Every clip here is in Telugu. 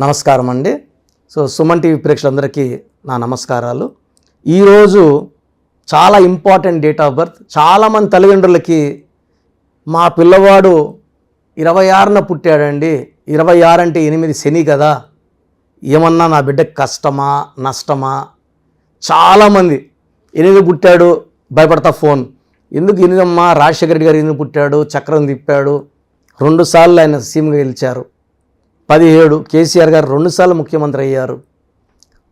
నమస్కారం అండి. సుమన్ టీవీ ప్రేక్షకులందరికీ నా నమస్కారాలు. ఈరోజు చాలా ఇంపార్టెంట్ డేట్ ఆఫ్ బర్త్. చాలామంది తల్లిదండ్రులకి మా పిల్లవాడు 26న పుట్టాడండి, 26 అంటే 8 శని కదా, ఏమన్నా నా బిడ్డకి కష్టమా నష్టమా? చాలామంది 8 పుట్టాడు భయపడతా ఫోన్ ఎందుకు 8 అమ్మా, రాజశేఖర రెడ్డి గారు 8 పుట్టాడు, చక్రం తిప్పాడు, 2 సార్లు ఆయన సీఎంగా గెలిచారు. 17 కేసీఆర్ గారు 2 సార్లు ముఖ్యమంత్రి అయ్యారు.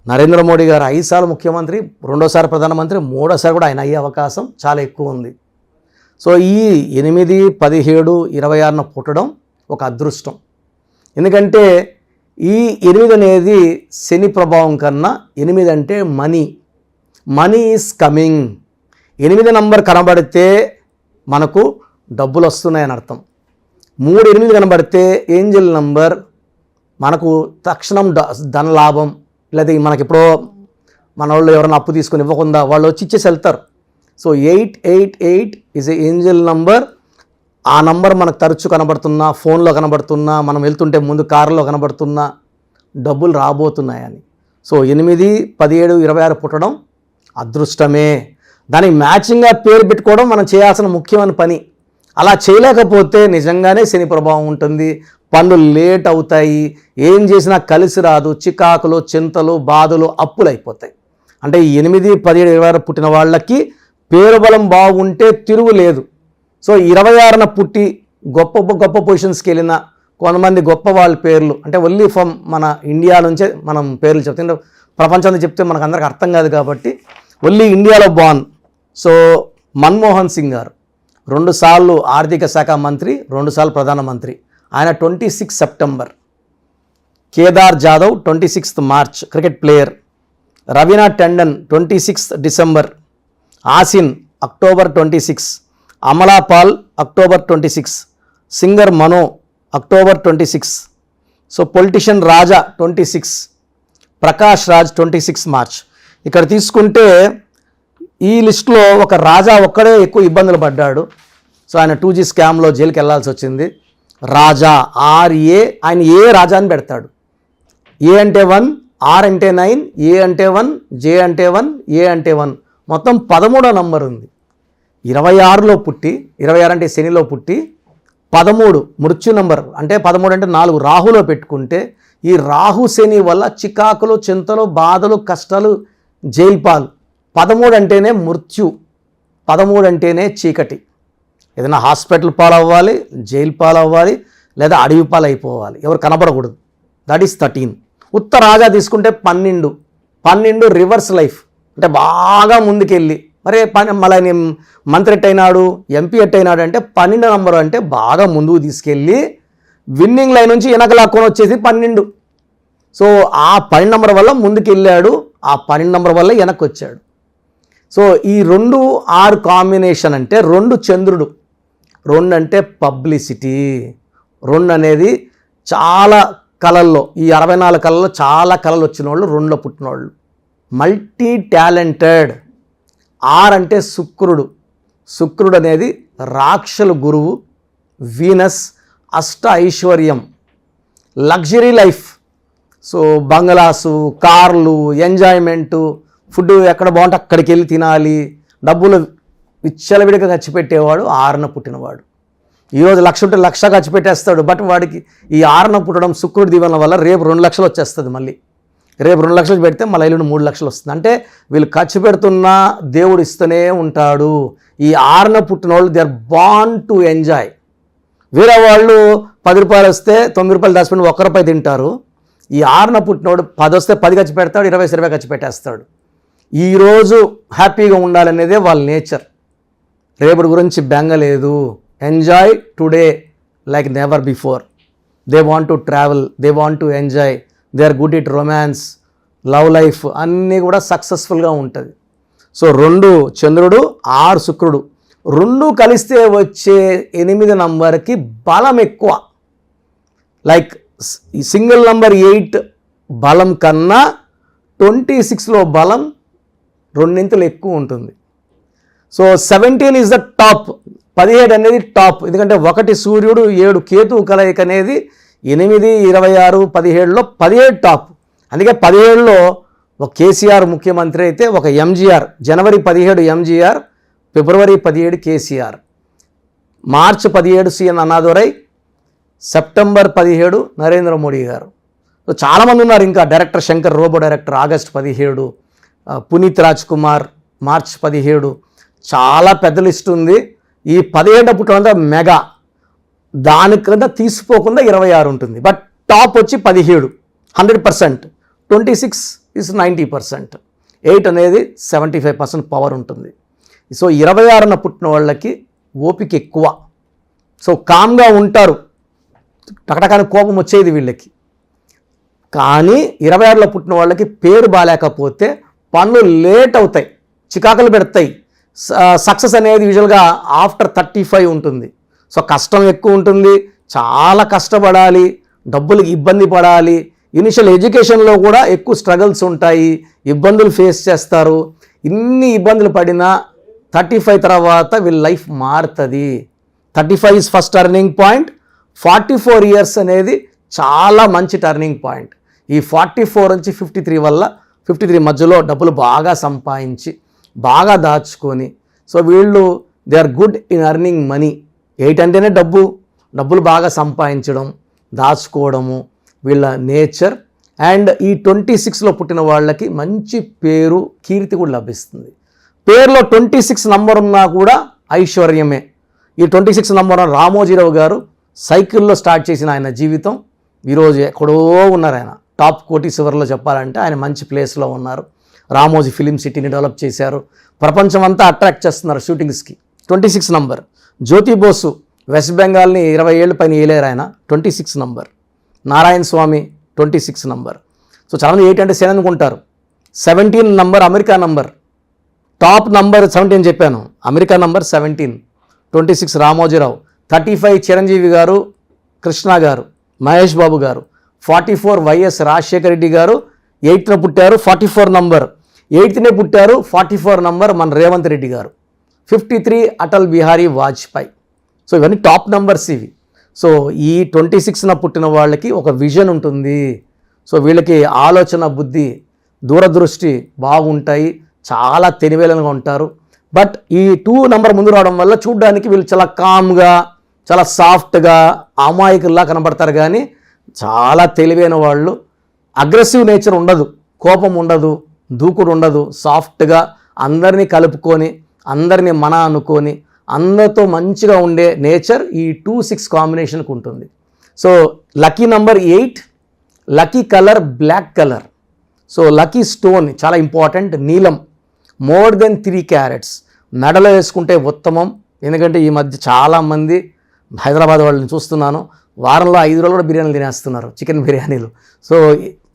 నరేంద్ర మోడీ గారు 5 సార్లు ముఖ్యమంత్రి, 2వ సారి ప్రధానమంత్రి, 3వ సారి కూడా ఆయన అయ్యే అవకాశం చాలా ఎక్కువ ఉంది. ఈ 8, 17, 26న పుట్టడం ఒక అదృష్టం. ఎందుకంటే ఈ 8 అనేది శని ప్రభావం కన్నా 8 అంటే మనీ ఈజ్ కమింగ్. 8 నంబర్ కనబడితే మనకు డబ్బులు వస్తున్నాయని అర్థం. 3, 8 కనబడితే ఏంజల్ నంబర్, మనకు తక్షణం ధనలాభం. లేదా మనకి ఎప్పుడో మన వాళ్ళు ఎవరైనా అప్పు తీసుకొని ఇవ్వకుండా వాళ్ళు వచ్చి ఇచ్చేసి వెళ్తారు. 888 ఈజ్ ఏ ఏంజల్ నంబర్. ఆ నంబర్ మనకు తరచు కనబడుతున్నా, ఫోన్లో కనబడుతున్నా, మనం వెళ్తుంటే ముందు కారులో కనబడుతున్నా డబ్బులు రాబోతున్నాయని. 8, 17, 26 పుట్టడం అదృష్టమే. దానికి మ్యాచింగ్గా పేరు పెట్టుకోవడం మనం చేయాల్సిన ముఖ్యమైన పని. అలా చేయలేకపోతే నిజంగానే శని ప్రభావం ఉంటుంది, పనులు లేట్ అవుతాయి, ఏం చేసినా కలిసి రాదు, చికాకులు, చింతలు, బాధలు, అప్పులు అయిపోతాయి. అంటే 8, 17, 26 పుట్టిన వాళ్ళకి పేరు బలం బాగుంటే తిరుగు లేదు. 26న పుట్టి గొప్ప పొజిషన్స్కి వెళ్ళిన కొంతమంది గొప్ప వాళ్ళ పేర్లు, అంటే ఓన్లీ ఫ్రమ్ మన ఇండియా నుంచే మనం పేర్లు చెప్తే, ప్రపంచంలో చెప్తే మనకు అందరికి అర్థం కాదు కాబట్టి ఓన్లీ ఇండియాలో బాన్. మన్మోహన్ సింగ్ గారు 2 సార్లు ఆర్థిక శాఖ మంత్రి, 2 సార్లు ప్రధానమంత్రి. ఆయన 26 September. Kedar Jadhav 26 March, cricket player. Raveena Tandon 26 December. Asin October 26. Amala Paul October 26. Singer Mano October 26. Politician Raja 26. Prakash Raj 26 March. ఇక్కడ తీసుకుంటే ఈ లిస్టులో ఒక రాజా ఒక్కడే ఎక్కువ ఇబ్బందులు పడ్డాడు. ఆయన 2G స్కామ్లో జైలుకి వెళ్లాల్సి వచ్చింది. రాజా RA, ఆయన ఏ రాజా అని పెడతాడు. ఏ అంటే 1, R అంటే 9, ఏ అంటే 1, J అంటే 1, A అంటే 1, మొత్తం 13వ నంబర్ ఉంది. 26లో పుట్టి, 26 అంటే శనిలో పుట్టి, 13 మృత్యు నంబర్, అంటే 13 అంటే 4 రాహులో పెట్టుకుంటే ఈ రాహు శని వల్ల చికాకులు, చింతలు, బాధలు, కష్టాలు, జైలు పాలు. 13 అంటేనే మృత్యు, 13 అంటేనే చీకటి. ఏదైనా హాస్పిటల్ పాలవ్వాలి, జైలు పాలవ్వాలి, లేదా అడవి పాలు అయిపోవాలి, ఎవరు కనబడకూడదు. That is 13. రాజా తీసుకుంటే 12 రివర్స్ లైఫ్, అంటే బాగా ముందుకెళ్ళి మళ్ళీ మంత్రి ఎట్టయినాడు, MP ఎట్టయినాడు అంటే 12 నంబరు అంటే బాగా ముందుకు తీసుకెళ్ళి విన్నింగ్ లైన్ నుంచి వెనక లాక్కొని వచ్చేసి 12. ఆ 12 నంబర్ వల్ల ముందుకు వెళ్ళాడు, ఆ 12 నంబర్ వల్ల వెనక్కి వచ్చాడు. ఈ 2, 6 కాంబినేషన్ అంటే 2 చంద్రుడు. 2 అంటే పబ్లిసిటీ. 2 అనేది చాలా కళల్లో, ఈ 64 కళల్లో చాలా కళలు వచ్చిన వాళ్ళు 2లో పుట్టిన వాళ్ళు, మల్టీ టాలెంటెడ్. 6 అంటే శుక్రుడు అనేది రాక్షల గురువు, వీనస్, అష్ట ఐశ్వర్యం, లగ్జరీ లైఫ్. బంగ్లాసు, కార్లు, ఎంజాయ్మెంటు, ఫుడ్ ఎక్కడ బాగుంటే అక్కడికి వెళ్ళి తినాలి, డబ్బులు విచ్చలవిడిగా ఖర్చు పెట్టేవాడు 6న పుట్టినవాడు. ఈరోజు 1,00,000 ఉంటే 1,00,000 ఖర్చు పెట్టేస్తాడు. బట్ వాడికి ఈ 6న పుట్టడం శుక్రుడి దీవెన వల్ల రేపు 2 లక్షలు వచ్చేస్తుంది. మళ్ళీ రేపు 2 లక్షలు పెడితే మళ్ళీ ఎల్లుండి 3 లక్షలు వస్తుంది. అంటే వీళ్ళు ఖర్చు పెడుతున్నా దేవుడు ఇస్తూనే ఉంటాడు. ఈ 6న పుట్టిన వాళ్ళు they are born to enjoy. వేరే వాళ్ళు 10 రూపాయలు వస్తే 9 రూపాయలు దాచిపెట్టి 1 రూపాయి తింటారు. ఈ 6న పుట్టినవాడు 10 వస్తే 10 ఖర్చు పెడతాడు, 20 ఖర్చు పెట్టేస్తాడు. ఈరోజు హ్యాపీగా ఉండాలనేదే వాళ్ళ నేచర్. రేపటి గురించి బెంగ లేదు. Enjoy today like never before. They want to travel, they want to enjoy, they are good it romance, love life అన్నీ కూడా సక్సెస్ఫుల్గా ఉంటుంది. 2 చంద్రుడు, 6 శుక్రుడు, 2 కలిస్తే వచ్చే 8 నంబర్కి బలం ఎక్కువ. లైక్ సింగిల్ నంబర్ 8 బలం కన్నా 26లో బలం 2 ఎక్కువ ఉంటుంది. 17 ఈజ్ ద టాప్. 17 అనేది టాప్. ఎందుకంటే 1 సూర్యుడు 7 కేతువు కలయిక అనేది 8, 26, 17లో 17 టాప్. అందుకే 17లో ఒక కేసీఆర్ ముఖ్యమంత్రి అయితే ఒక ఎంజీఆర్, జనవరి 17 ఎంజీఆర్, ఫిబ్రవరి 17 కేసీఆర్, మార్చి 17 సిఎన్ అన్నాదురై, సెప్టెంబర్ 17 నరేంద్ర మోడీ గారు. సో చాలామంది ఉన్నారు. ఇంకా director Shankar, Robo director August 17, Puneeth Raj Kumar March 17. చాలా పెద్ద లిస్ట్ ఉంది. ఈ 17 పుట్టినంత మెగా, దాని కింద తీసిపోకుండా 26 ఉంటుంది. బట్ టాప్ వచ్చి 17 100%, 26 ఇస్ 90%, 8 అనేది 75% పవర్ ఉంటుంది. సో 26న పుట్టిన వాళ్ళకి ఓపిక ఎక్కువ. సో కామ్గా ఉంటారు, టకటకాని కోపం వచ్చేది వీళ్ళకి. కానీ 26లో పుట్టిన వాళ్ళకి పేరు బాగాలేకపోతే పనులు లేట్ అవుతాయి, చికాకులు పెడతాయి. సక్సెస్ అనేది యూజువల్గా ఆఫ్టర్ 35 ఉంటుంది. సో కష్టం ఎక్కువ ఉంటుంది, చాలా కష్టపడాలి, డబ్బులకి ఇబ్బంది పడాలి. ఇనిషియల్ ఎడ్యుకేషన్లో కూడా ఎక్కువ స్ట్రగల్స్ ఉంటాయి, ఇబ్బందులు ఫేస్ చేస్తారు. ఇన్ని ఇబ్బందులు పడినా 35 తర్వాత వీళ్ళ లైఫ్ మారుతుంది. 35 is first turning point. 44 years అనేది చాలా మంచి టర్నింగ్ పాయింట్. ఈ 44 నుంచి 53 మధ్యలో డబ్బులు బాగా సంపాదించి బాగా దాచుకొని, సో వీళ్ళు they are good in earning money. 8 అంటేనే డబ్బులు బాగా సంపాదించడం, దాచుకోవడము వీళ్ళ నేచర్. అండ్ ఈ 26లో పుట్టిన వాళ్ళకి మంచి పేరు, కీర్తి కూడా లభిస్తుంది. పేరులో 26 నంబర్ ఉన్నా కూడా ఐశ్వర్యమే. ఈ 26 నంబర్ రామోజీరావు గారు సైకిల్లో స్టార్ట్ చేసిన ఆయన జీవితం ఈరోజు ఎక్కడో ఉన్నారు. ఆయన టాప్ కోటీశ్వర్లో చెప్పాలంటే ఆయన మంచి ప్లేస్లో ఉన్నారు. రామోజీ ఫిలిం సిటీని డెవలప్ చేశారు, ప్రపంచం అంతా అట్రాక్ట్ చేస్తున్నారు షూటింగ్స్కి. 26 నంబర్. జ్యోతి బోసు వెస్ట్ బెంగాల్ని 20 ఏళ్ళ పైన ఏలేరు ఆయన, 26 నంబర్. నారాయణ స్వామి 26 నంబర్. సో చాలామంది 8 అంటే 7 అనుకుంటారు. 17 number America number. Top number 17 చెప్పాను, అమెరికా నంబర్ 17. 26 రామోజీరావు. 35 చిరంజీవి గారు, కృష్ణ గారు, మహేష్ బాబు గారు. 44 వైఎస్ రాజశేఖర రెడ్డి గారు 8న పుట్టారు, 44 నంబర్. 8నే పుట్టారు, 44 నంబర్ మన రేవంత్ రెడ్డి గారు. 53 అటల్ బిహారీ వాజ్పేయి. సో ఇవన్నీ టాప్ నంబర్స్ ఇవి. సో ఈ 26న పుట్టిన వాళ్ళకి ఒక విజన్ ఉంటుంది. సో వీళ్ళకి ఆలోచన, బుద్ధి, దూరదృష్టి బాగుంటాయి, చాలా తెలివేలంగా ఉంటారు. బట్ ఈ 2 నంబర్ ముందు రావడం వల్ల చూడ్డానికి వీళ్ళు చాలా కామ్గా, చాలా సాఫ్ట్గా, అమాయకుల్లా కనబడతారు. కానీ చాలా తెలివైన వాళ్ళు. అగ్రెసివ్ నేచర్ ఉండదు, కోపం ఉండదు, దూకుడు ఉండదు. సాఫ్ట్గా అందరినీ కలుపుకొని, అందరినీ మన అనుకొని, అందరితో మంచిగా ఉండే నేచర్ ఈ 2-6 కాంబినేషన్కి ఉంటుంది. So lucky number 8, lucky colour black colour. So lucky stone చాలా ఇంపార్టెంట్, నీలం. మోర్ దెన్ 3 క్యారెట్స్ మెడలో వేసుకుంటే ఉత్తమం. ఎందుకంటే ఈ మధ్య చాలామంది హైదరాబాద్ వాళ్ళని చూస్తున్నాను, వారంలో 5 రోజులు కూడా బిర్యానీలు తినేస్తున్నారు, చికెన్ బిర్యానీలు. సో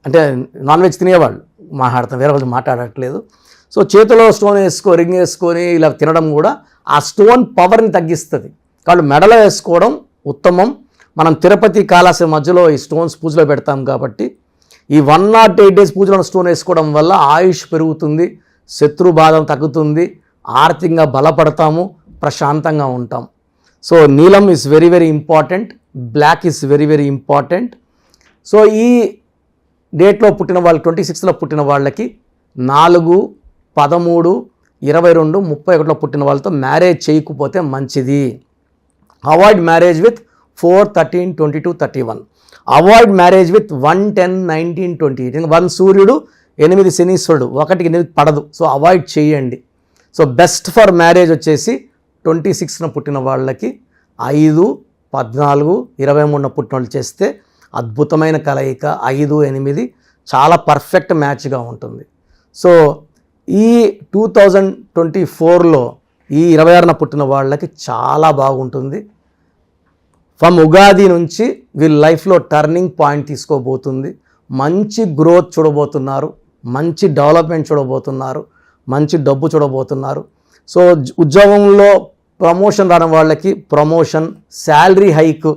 అంటే నాన్ వెజ్ తినేవాళ్ళు మాట్లాడతాం, వేరే వాళ్ళు మాట్లాడట్లేదు. సో చేతిలో స్టోన్ రింగ్ వేసుకొని ఇలా తినడం కూడా ఆ స్టోన్ పవర్ని తగ్గిస్తుంది. కాబట్టి మెడలో వేసుకోవడం ఉత్తమం. మనం తిరుపతి, కాళహస్తి మధ్యలో ఈ స్టోన్స్ పూజలో పెడతాం కాబట్టి ఈ 108 డేస్ పూజలో స్టోన్ వేసుకోవడం వల్ల ఆయుష్ పెరుగుతుంది, శత్రు బాధ తగ్గుతుంది, ఆర్థికంగా బలపడతాము, ప్రశాంతంగా ఉంటాం. సో నీలం is very very important, black is very very important. So ఈ డేట్లో పుట్టిన వాళ్ళు 26లో పుట్టిన వాళ్ళకి 4, 13, 22, 31లో పుట్టిన వాళ్ళతో మ్యారేజ్ చేయకపోతే మంచిది. Avoid marriage with 4, 13, 22, 31. Avoid marriage with 1, 10, 19, 20. 1 సూర్యుడు, 8 శనీశ్వరుడు, 1కి 8 పడదు. సో అవాయిడ్ చేయండి. సో బెస్ట్ ఫర్ మ్యారేజ్ వచ్చేసి 26న పుట్టిన వాళ్ళకి 5, 14, 23న పుట్టిన వాళ్ళు చేస్తే అద్భుతమైన కలయిక. 5, 8 చాలా పర్ఫెక్ట్ మ్యాచ్గా ఉంటుంది. సో ఈ 2024లో ఈ 26న పుట్టిన వాళ్ళకి చాలా బాగుంటుంది. ఫ్రమ్ ఉగాది నుంచి వీళ్ళ లైఫ్లో టర్నింగ్ పాయింట్ తీసుకోబోతుంది. మంచి గ్రోత్ చూడబోతున్నారు, మంచి డెవలప్మెంట్ చూడబోతున్నారు, మంచి డబ్బు చూడబోతున్నారు. సో ఉద్యోగంలో ప్రమోషన్ రాని వాళ్ళకి ప్రమోషన్, శాలరీ హైక్,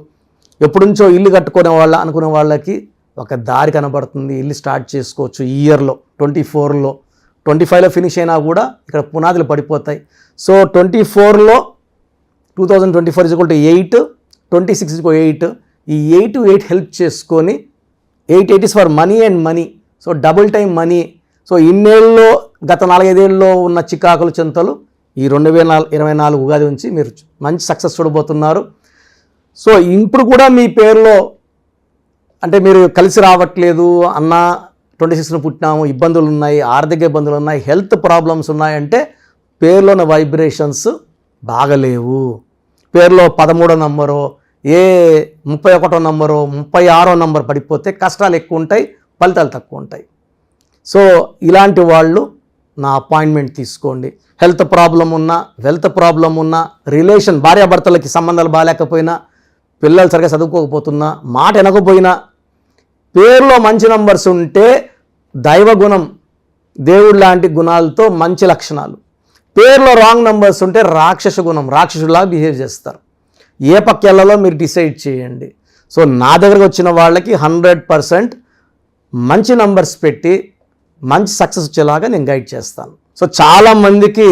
ఎప్పటి నుంచో ఇల్లు కట్టుకునే అనుకునే వాళ్ళకి ఒక దారి కనబడుతుంది, ఇల్లు స్టార్ట్ చేసుకోవచ్చు ఈ ఇయర్లో. 24లో 25లో ఫినిష్ అయినా కూడా ఇక్కడ పునాదులు పడిపోతాయి. సో 24లో 2024 = 8, 26 = 8, ఈ 8 హెల్ప్ చేసుకొని 8 is for money and money. So double time money. So ఇన్నేళ్ళలో గత 4-5 ఏళ్ళలో ఉన్న చికాకులు చింతలు ఈ 2024 ఉగాది నుంచి మీరు మంచి సక్సెస్ చూడబోతున్నారు. సో ఇప్పుడు కూడా మీ పేరులో అంటే మీరు కలిసి రావట్లేదు అన్న, 26న పుట్టినాము, ఇబ్బందులు ఉన్నాయి, ఆర్థిక ఇబ్బందులు ఉన్నాయి, హెల్త్ ప్రాబ్లమ్స్ ఉన్నాయంటే పేరులోని వైబ్రేషన్స్ బాగలేవు. పేరులో 13వ నంబరో 31వ నంబరో 36వ నంబర్ పడిపోతే కష్టాలు ఎక్కువ ఉంటాయి, ఫలితాలు తక్కువ ఉంటాయి. సో ఇలాంటి వాళ్ళు నా అపాయింట్మెంట్ తీసుకోండి. హెల్త్ ప్రాబ్లం ఉన్నా, వెల్త్ ప్రాబ్లం ఉన్నా, రిలేషన్ భార్యాభర్తలకి సంబంధాలు బాగాలేకపోయినా, పిల్లలు సరిగా చదువుకోకపోతున్నా, మాట వినకపోయినా, పేరులో మంచి నంబర్స్ ఉంటే దైవ గుణం, దేవుడు లాంటి గుణాలతో మంచి లక్షణాలు. పేరులో రాంగ్ నంబర్స్ ఉంటే రాక్షస గుణం, రాక్షసులాగా బిహేవ్ చేస్తారు. ఏ పక్కెళ్లలో మీరు డిసైడ్ చేయండి. సో నా దగ్గరకు వచ్చిన వాళ్ళకి 100% మంచి నంబర్స్ పెట్టి మంచి సక్సెస్ వచ్చేలాగా నేను గైడ్ చేస్తాను. సో చాలామందికి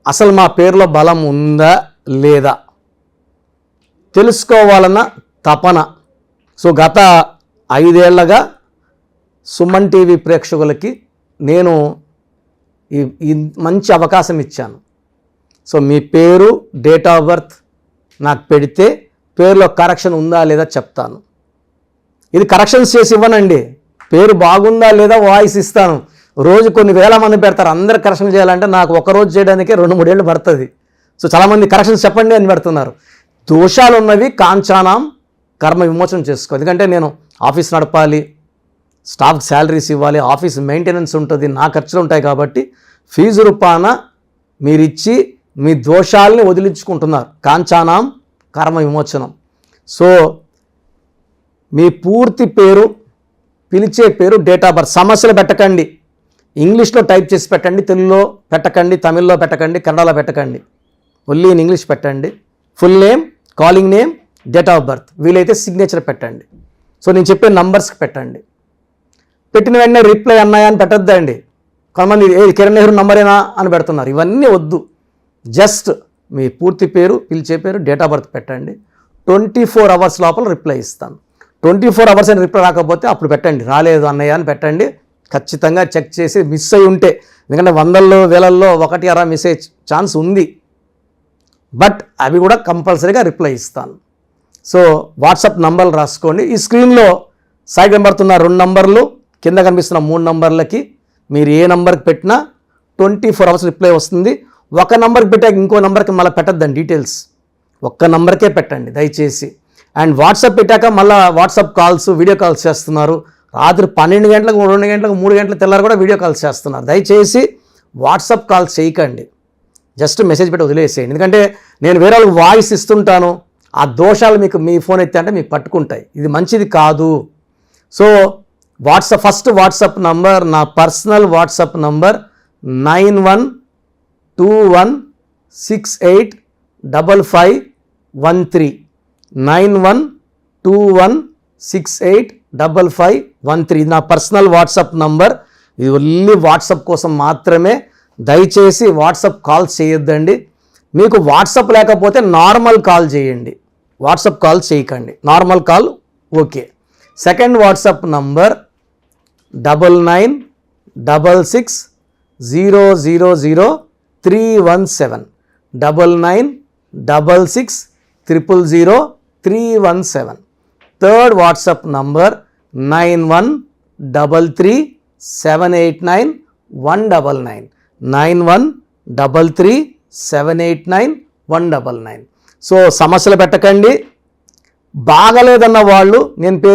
అసలు మా పేరులో బలం ఉందా లేదా తెలుసుకోవాలన్న తపన. సో గత 5 ఏళ్లుగా సుమన్ టీవీ ప్రేక్షకులకి నేను ఈ మంచి అవకాశం ఇచ్చాను. సో మీ పేరు, డేట్ ఆఫ్ బర్త్ నాకు పెడితే పేరులో కరెక్షన్ ఉందా లేదా చెప్తాను. ఇది కరెక్షన్స్ చేసి ఇవ్వనండి, పేరు బాగుందా లేదా వాయిస్ ఇస్తాను. రోజు కొన్ని వేల మంది పెడతారు, అందరు కరెక్షన్ చేయాలంటే నాకు ఒకరోజు చేయడానికే 2-3 ఏళ్ళు పడుతుంది. సో చాలామంది కరెక్షన్స్ చెప్పండి అని పెడుతున్నారు. దోషాలు ఉన్నవి కాంచానాం కర్మ విమోచన చేసుకో. ఎందుకంటే నేను ఆఫీస్ నడపాలి, స్టాఫ్కి శాలరీస్ ఇవ్వాలి, ఆఫీస్ మెయింటెనెన్స్ ఉంటుంది, నా ఖర్చులు ఉంటాయి. కాబట్టి ఫీజు రూపాన మీరిచ్చి మీ దోషాలని వదిలించుకుంటున్నారు. కాంచానాం కర్మ విమోచనం. సో మీ పూర్తి పేరు, పిలిచే పేరు, డేట్ ఆఫ్ బర్త్, సమస్యలు పెట్టకండి. ఇంగ్లీష్లో టైప్ చేసి పెట్టండి, తెలుగులో పెట్టకండి, తమిళ్లో పెట్టకండి, కన్నడలో పెట్టకండి. ఓన్లీ ఇన్ ఇంగ్లీష్ పెట్టండి. Full name, calling name, date of birth, వీలైతే సిగ్నేచర్ పెట్టండి. సో నేను చెప్పే నంబర్స్కి పెట్టండి. పెట్టిన వెంటనే రిప్లై అన్నాయా అని పెట్టద్దండి. కొంతమంది కిరణ్ నెహ్రూ నంబరేనా అని పెడుతున్నారు. ఇవన్నీ వద్దు. జస్ట్ మీ పూర్తి పేరు, పిలిచే పేరు, డేట్ ఆఫ్ బర్త్ పెట్టండి. 24 hours లోపల రిప్లై ఇస్తాను. 24 hours అని రిప్లై రాకపోతే అప్పుడు పెట్టండి, రాలేదు అన్నయ్య అని పెట్టండి. ఖచ్చితంగా చెక్ చేసి మిస్ అయి ఉంటే, ఎందుకంటే 100ల్లో 1000ల్లో 1 అలా మిస్ అయ్యే ఛాన్స్ ఉంది. బట్ అవి కూడా కంపల్సరీగా రిప్లై ఇస్తాను. సో వాట్సాప్ నంబర్లు రాసుకోండి. ఈ స్క్రీన్లో సైడ్ కనబడుతున్న 2 నంబర్లు, కింద కనిపిస్తున్న 3 నంబర్లకి మీరు ఏ నంబర్కి పెట్టినా 24 hours రిప్లై వస్తుంది. ఒక నంబర్కి పెట్టాక ఇంకో నంబర్కి మళ్ళీ పెట్టద్దండి డీటెయిల్స్, ఒక్క నంబర్కే పెట్టండి దయచేసి. అండ్ వాట్సాప్ పెట్టాక మళ్ళీ వాట్సాప్ కాల్స్, వీడియో కాల్స్ చేస్తున్నారు. రాత్రి 12 గంటలకు, 2 గంటలకు, 3 గంటల తెల్లారు కూడా వీడియో కాల్స్ చేస్తున్నారు. దయచేసి వాట్సాప్ కాల్స్ చేయకండి, జస్ట్ మెసేజ్ పెట్టి వదిలేసేయండి. ఎందుకంటే నేను వేరే వాళ్ళకి వాయిస్ ఇస్తుంటాను, ఆ దోషాలు మీకు మీ ఫోన్ ఎత్తే అంటే మీకు పట్టుకుంటాయి. ఇది మంచిది కాదు. సో ఫస్ట్ వాట్సాప్ నంబర్, నా పర్సనల్ వాట్సాప్ నంబర్ 9121685513 9121685513. ఇది నా పర్సనల్ వాట్సాప్ నంబర్. ఇది ఓన్లీ వాట్సాప్ కోసం మాత్రమే. దయచేసి వాట్సాప్ కాల్ చేయొద్దండి. మీకు వాట్సాప్ లేకపోతే నార్మల్ కాల్ చేయండి, వాట్సాప్ కాల్ చేయకండి. Normal call okay. Second WhatsApp number 9966000317 9966000317. Third WhatsApp number 9133789199 9133789199. So సమస్యలు పెట్టకండి. బాగలేదన్న వాళ్ళు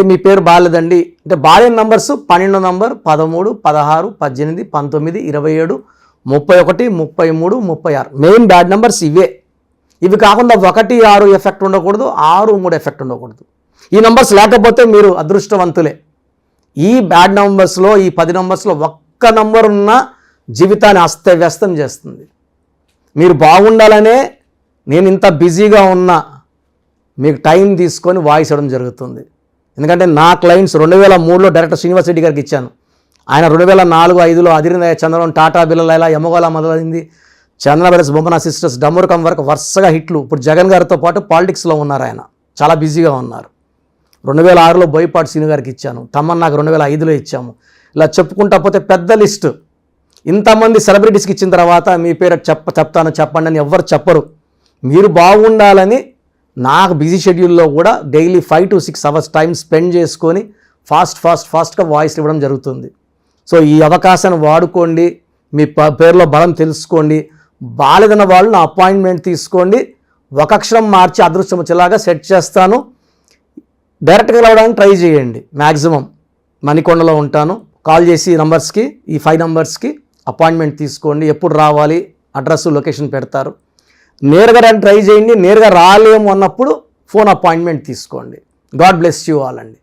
మీ పేరు బాగలేదండి అంటే బాగాలేని numbers 12 number, 13, 16, 18, 19, 27, 31, 33, 36 main bad numbers ఇవే. ఇవి కాకుండా 1, 6 ఎఫెక్ట్ ఉండకూడదు, 6, 3 ఎఫెక్ట్ ఉండకూడదు. ఈ నంబర్స్ లేకపోతే మీరు అదృష్టవంతులే. ఈ బ్యాడ్ నంబర్స్లో, ఈ 10 నంబర్స్లో ఒక్క నంబర్ ఉన్న జీవితాన్ని అస్తవ్యస్తం చేస్తుంది. మీరు బాగుండాలనే నేను ఇంత బిజీగా ఉన్నా మీకు టైం తీసుకొని వాయిస్ ఇవ్వడం జరుగుతుంది. ఎందుకంటే నా క్లయింట్స్ 2003లో డైరెక్టర్ శ్రీనివాస్ రెడ్డి గారికి ఇచ్చాను. ఆయన 2004-05లో అదిరిందయ్య చంద్రబాబు, టాటా బిర్లా, యమగోళ మొదలైంది, చంద్ర బ్రదర్స్, బొమ్మన సిస్టర్స్, డమ్మూరకం వరకు వరుసగా హిట్లు. ఇప్పుడు జగన్ గారితో పాటు పాలిటిక్స్లో ఉన్నారు. ఆయన చాలా బిజీగా ఉన్నారు. 2006లో బోయపాటి శ్రీను గారికి ఇచ్చాను, తమన్నాకు 2005లో ఇచ్చాము. ఇలా చెప్పుకుంటా పోతే పెద్ద లిస్ట్. ఇంతమంది సెలబ్రిటీస్కి ఇచ్చిన తర్వాత మీ పేరు చెప్తాను చెప్పండి అని ఎవ్వరు చెప్పరు. మీరు బాగుండాలని నాకు బిజీ షెడ్యూల్లో కూడా daily 5 to 6 hours time spend చేసుకొని ఫాస్ట్గా వాయిస్ ఇవ్వడం జరుగుతుంది. సో ఈ అవకాశాన్ని వాడుకోండి, మీ పేరులో బలం తెలుసుకోండి. బాలేదన్న వాళ్ళు నా అపాయింట్మెంట్ తీసుకోండి, ఒక అక్షరం మార్చి అదృష్టం వచ్చేలాగా సెట్ చేస్తాను. డైరెక్ట్గా రావడానికి ట్రై చేయండి. మ్యాక్సిమం మణికొండలో ఉంటాను. కాల్ చేసి నంబర్స్కి, ఈ 5 నంబర్స్కి అపాయింట్మెంట్ తీసుకోండి. ఎప్పుడు రావాలి, అడ్రస్, లొకేషన్ పెడతారు. నేరుగా ట్రై చేయండి. నేరుగా రాలేము అన్నప్పుడు ఫోన్ అపాయింట్మెంట్ తీసుకోండి. గాడ్ బ్లెస్ యూ ఆల్ అండి.